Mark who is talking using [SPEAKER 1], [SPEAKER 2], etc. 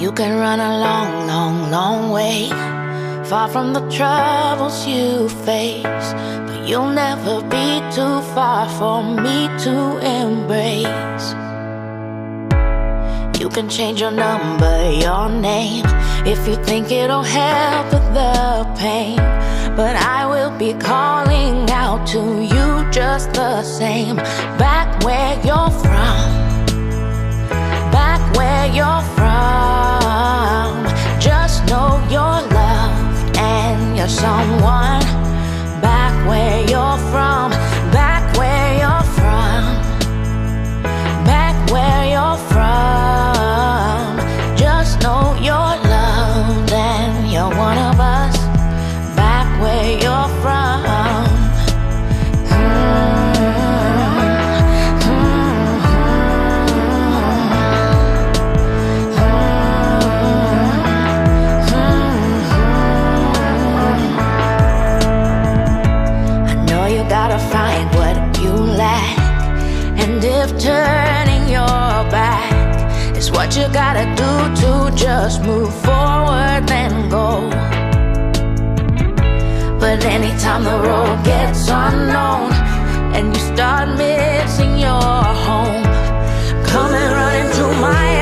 [SPEAKER 1] You can run a long, long, long way, far from the troubles you face, but you'll never be too far for me to embrace. You can change your number, your name, if you think it'll help with the pain, but I will be calling out to you just the same. Back where you're from, back where you're from, just know you're loved and you're someone. Back where you're from, back where you're from, back where you're from, just know you're loved and you're one of us. Back where you're from. Gotta find what you lack, and if turning your back is what you gotta do to just move forward, then go. But anytime the road gets unknown and you start missing your home, come and run into my